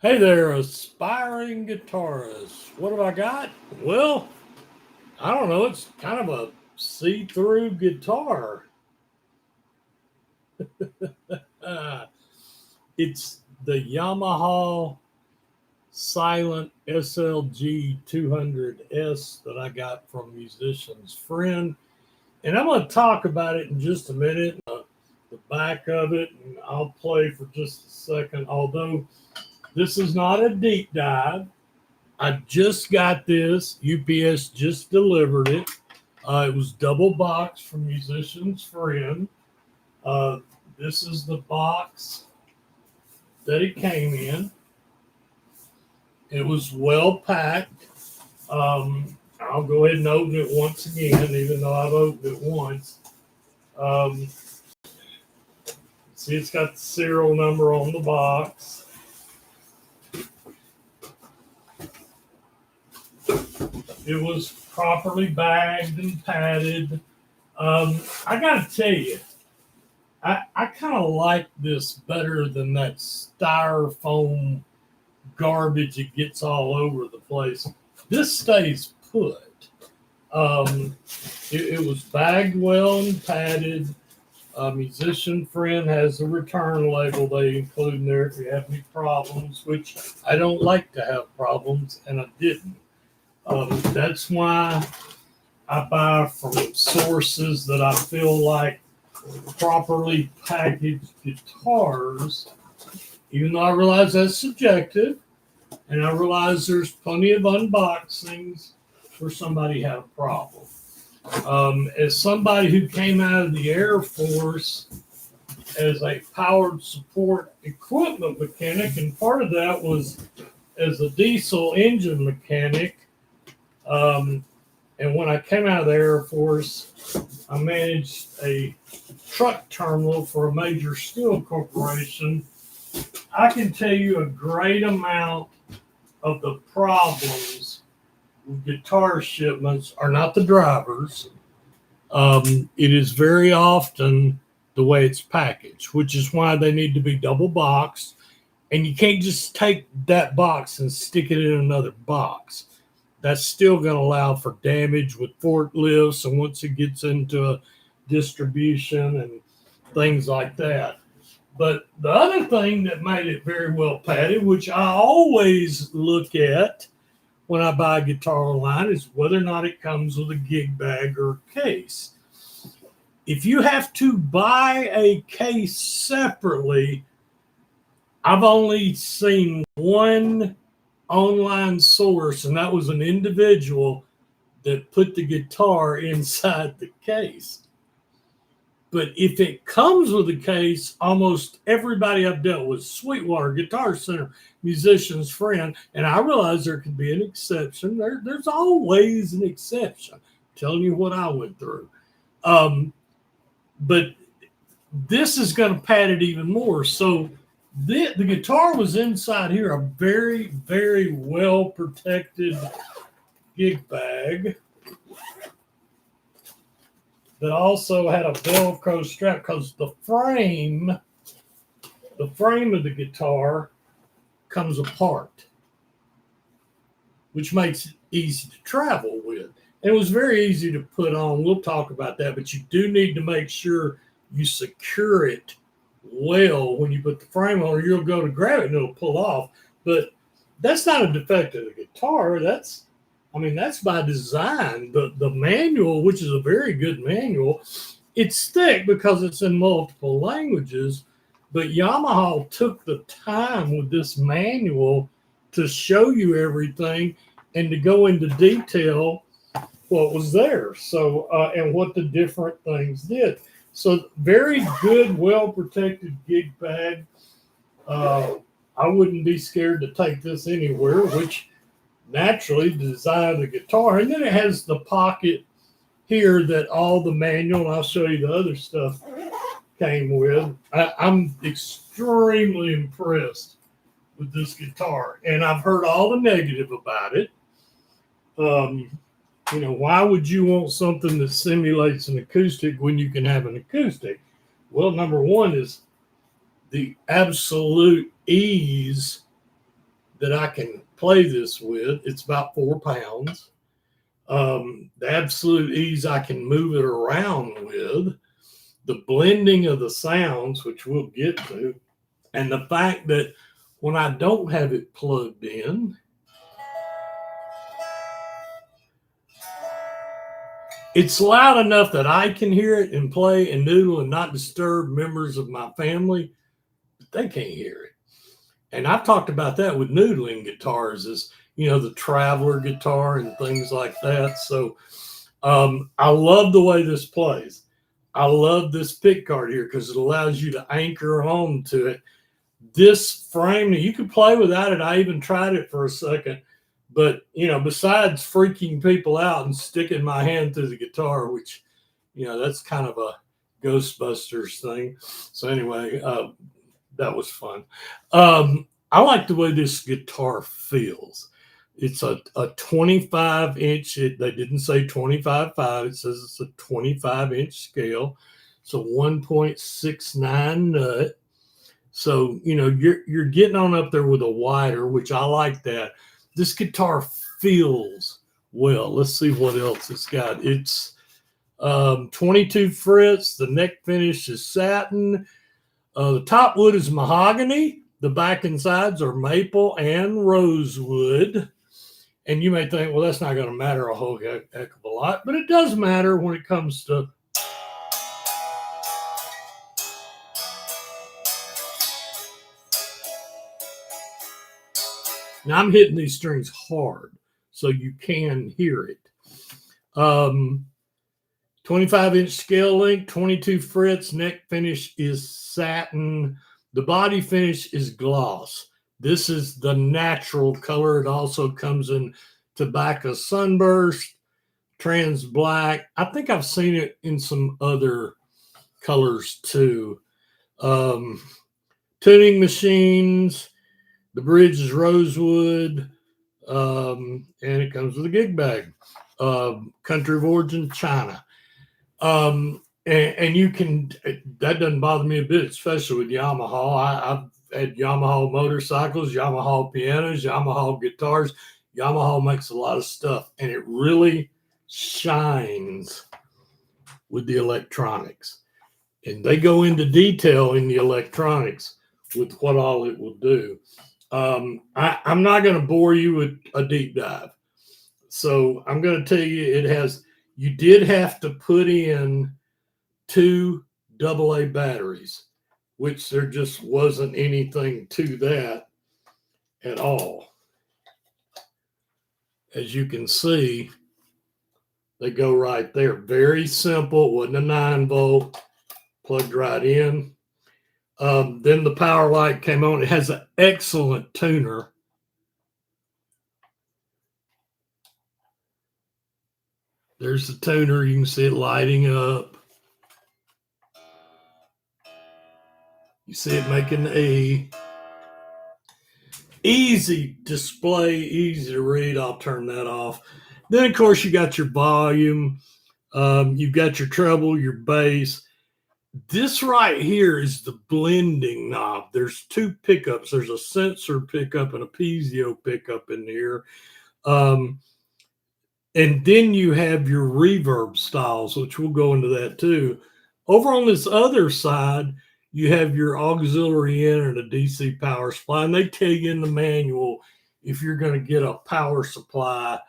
Hey there, aspiring guitarist. What have I got? Well, I don't know. It's kind of a see through guitar. Uh, it's the Yamaha Silent SLG200S that I got from musician's friend. And I'm going to talk about it in just a minute, the back of it, and I'll play for just a second. Although this is not a deep dive, I just got this. UPS just delivered it. It was double box from musician's friend. Uh, this is the box that it came in. It was well packed. I'll go ahead and open it once again, even though I've opened it once. Um, See, it's got the serial number on the box. It was properly bagged and padded. I got to tell you, I kind of like this better than that styrofoam garbage it gets all over the place. This stays put. It was bagged well and padded. A musician friend has a return label they include in there if you have any problems, which I don't like to have problems, and I didn't. That's why I buy from sources that I feel like properly packaged guitars, even though I realize that's subjective, and I realize there's plenty of unboxings where somebody had a problem. As somebody who came out of the Air Force as a powered support equipment mechanic, and part of that was as a diesel engine mechanic. And when I came out of the Air Force, I managed a truck terminal for a major steel corporation. I can tell you a great amount of the problems with guitar shipments are not the drivers. It is very often the way it's packaged, which is why they need to be double boxed. And you can't just take that box and stick it in another box. That's still going to allow for damage with forklifts, and once it gets into distribution and things like that. But the other thing that made it very well padded, which I always look at when I buy a guitar online, is whether or not it comes with a gig bag or case. If you have to buy a case separately, I've only seen one online source, and that was an individual that put the guitar inside the case. But if it comes with a case, almost everybody I've dealt with, Sweetwater, Guitar Center, musician's friend, and I realize there could be an exception. There's always an exception. I'm telling you what I went through. But this is going to pad it even more. So the guitar was inside here, a very, very well protected gig bag that also had a Velcro strap, because the frame of the guitar comes apart, which makes it easy to travel with. And it was very easy to put on. We'll talk about that, but you do need to make sure you secure it well when you put the frame on, or you'll go to grab it and it'll pull off. But that's not a defect of the guitar. That's by design. The manual, which is a very good manual, it's thick because it's in multiple languages, but Yamaha took the time with this manual to show you everything and to go into detail what was there. So, and what the different things did. So very good, well-protected gig bag. I wouldn't be scared to take this anywhere, which naturally the design of the guitar. And then it has the pocket here that all the manual, and I'll show you the other stuff, came with. I'm extremely impressed with this guitar, and I've heard all the negative about it. Why would you want something that simulates an acoustic when you can have an acoustic? Well, number one is the absolute ease that I can play this with. It's about 4 pounds. The absolute ease I can move it around with, the blending of the sounds, which we'll get to, and the fact that when I don't have it plugged in, it's loud enough that I can hear it and play and noodle and not disturb members of my family, but they can't hear it. And I've talked about that with noodling guitars, is, the traveler guitar and things like that. So I love the way this plays. I love this pick guard here because it allows you to anchor on to it. This frame, you can play without it. I even tried it for a second. But, besides freaking people out and sticking my hand through the guitar, which, that's kind of a Ghostbusters thing. So anyway, that was fun. I like the way this guitar feels. It's a 25-inch. They didn't say 25.5. It says it's a 25-inch scale. It's a 1.69 nut. So, you're getting on up there with a wider, which I like that. This guitar feels well. Let's see what else it's got. It's 22 frets. The neck finish is satin. The top wood is mahogany. The back and sides are maple and rosewood. And you may think, well, that's not going to matter a whole heck of a lot, but it does matter when it comes to. Now I'm hitting these strings hard, so you can hear it. 25-inch scale length, 22 frets, neck finish is satin. The body finish is gloss. This is the natural color. It also comes in tobacco sunburst, trans black. I think I've seen it in some other colors too. Tuning machines. The bridge is rosewood, and it comes with a gig bag. Country of origin, China. And you can, that doesn't bother me a bit, especially with Yamaha. I've had Yamaha motorcycles, Yamaha pianos, Yamaha guitars. Yamaha makes a lot of stuff, and it really shines with the electronics. And they go into detail in the electronics with what all it will do. I'm not going to bore you with a deep dive. So I'm going to tell you, you did have to put in 2 AA batteries, which there just wasn't anything to that at all. As you can see, they go right there. Very simple. It wasn't a 9-volt, plugged right in. Then the power light came on. It has an excellent tuner. There's the tuner. You can see it lighting up. You see it making the E. Easy display, easy to read. I'll turn that off. Then, of course, you got your volume. You've got your treble, your bass. This right here is the blending knob. There's 2 pickups. There's a sensor pickup and a piezo pickup in here. And then you have your reverb styles, which we'll go into that too. Over on this other side, you have your auxiliary in and a DC power supply. And they tell you in the manual if you're going to get a power supply,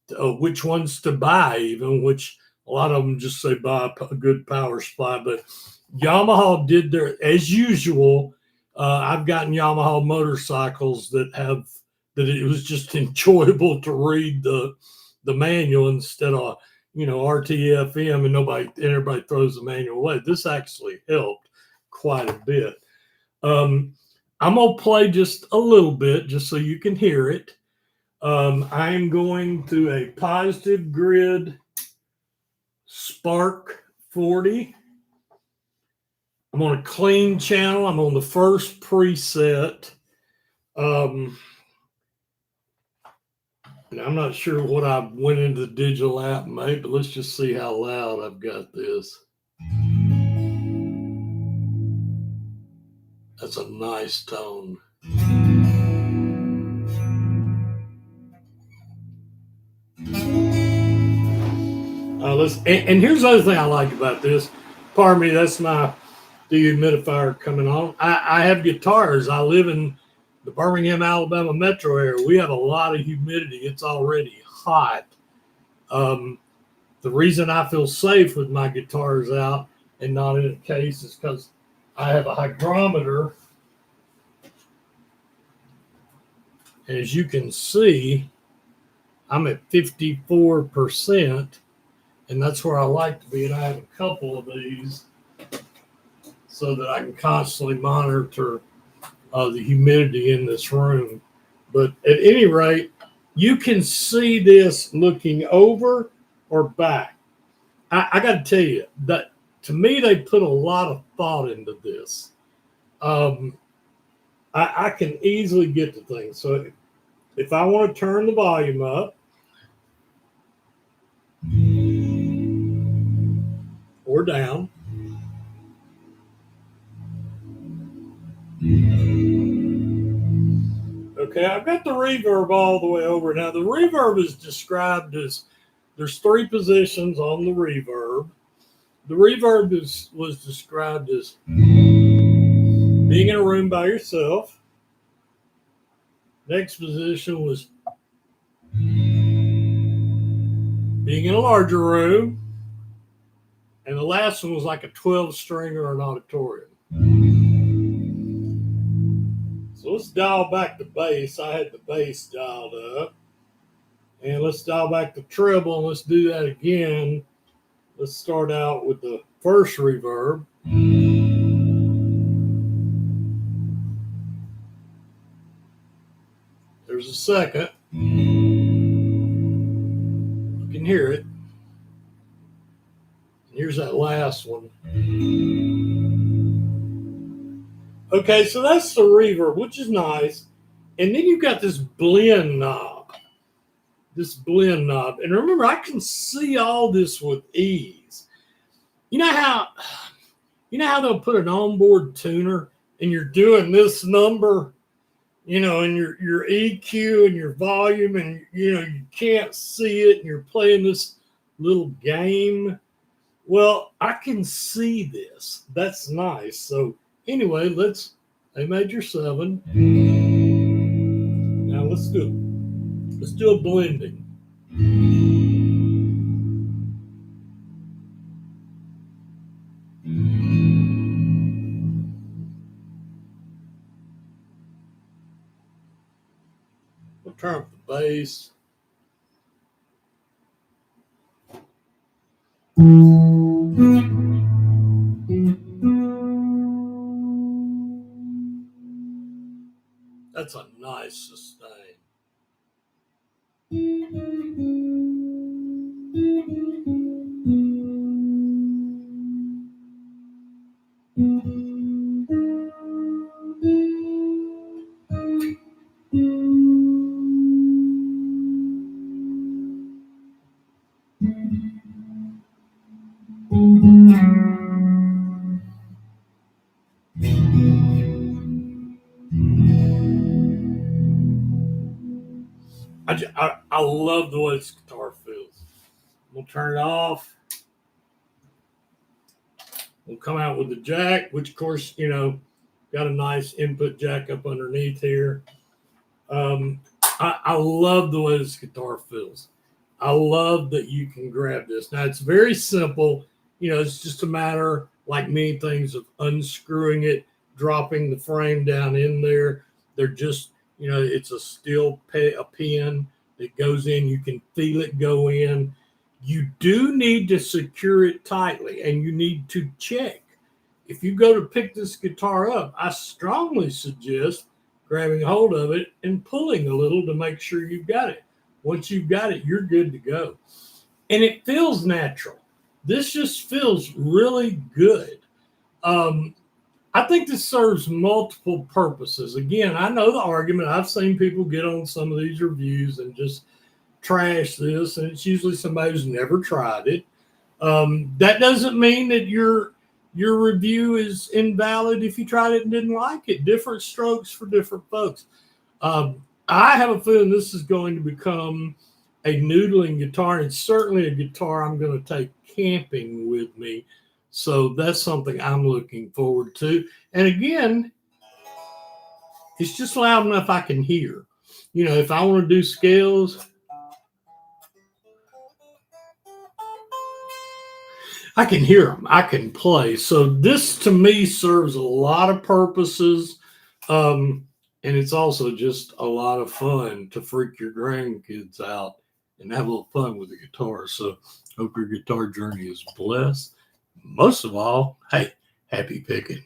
which ones to buy even, which a lot of them just say buy a good power supply. But Yamaha did their, as usual, I've gotten Yamaha motorcycles that it was just enjoyable to read the manual instead of, RTFM and everybody throws the manual away. This actually helped quite a bit. I'm going to play just a little bit just so you can hear it. I am going to a Positive Grid Spark 40. I'm on a clean channel. I'm on the first preset. And I'm not sure what I went into the digital app made, but let's just see how loud I've got this. That's a nice tone. and here's the other thing I like about this. Pardon me, that's my dehumidifier coming on. I have guitars. I live in the Birmingham, Alabama metro area. We have a lot of humidity. It's already hot. The reason I feel safe with my guitars out and not in a case is because I have a hygrometer. As you can see, I'm at 54%, and that's where I like to be. And I have a couple of these so that I can constantly monitor the humidity in this room. But at any rate, you can see this looking over or back. I got to tell you that to me, they put a lot of thought into this. I can easily get to things. So if I want to turn the volume up or down, okay, I've got the reverb all the way over. Now, the reverb is described as there's 3 positions on the reverb. The reverb was described as being in a room by yourself. Next position was being in a larger room. And the last one was like a 12-string or an auditorium. So let's dial back the bass. I had the bass dialed up. And let's dial back the treble, and let's do that again. Let's start out with the first reverb. There's a second. You can hear it. And here's that last one. Okay, so that's the reverb, which is nice. And then you've got this blend knob. And remember, I can see all this with ease. You know how they'll put an onboard tuner and you're doing this number, and your EQ and your volume, and you can't see it, and you're playing this little game. Well, I can see this. That's nice. So anyway, let's A major 7. Now let's do a blending. We'll turn up the bass. That's a nice sustain. I love the way this guitar feels. We'll turn it off. We'll come out with the jack, which of course, got a nice input jack up underneath here. I love the way this guitar feels. I love that you can grab this. Now it's very simple. It's just a matter, like many things, of unscrewing it, dropping the frame down in there. They're just, it's a steel a pin that goes in. You can feel it go in. You do need to secure it tightly, and you need to check. If you go to pick this guitar up, I strongly suggest grabbing hold of it and pulling a little to make sure you've got it. Once you've got it, you're good to go. And it feels natural. This just feels really good. I think this serves multiple purposes. Again, I know the argument. I've seen people get on some of these reviews and just trash this, and it's usually somebody who's never tried it. That doesn't mean that your review is invalid if you tried it and didn't like it. Different strokes for different folks. I have a feeling this is going to become a noodling guitar, and it's certainly a guitar I'm going to take camping with me. So that's something I'm looking forward to. And again, it's just loud enough I can hear. You know, if I want to do scales, I can hear them. I can play. So this to me serves a lot of purposes. And it's also just a lot of fun to freak your grandkids out and have a little fun with the guitar. So hope your guitar journey is blessed. Most of all, hey, happy picking.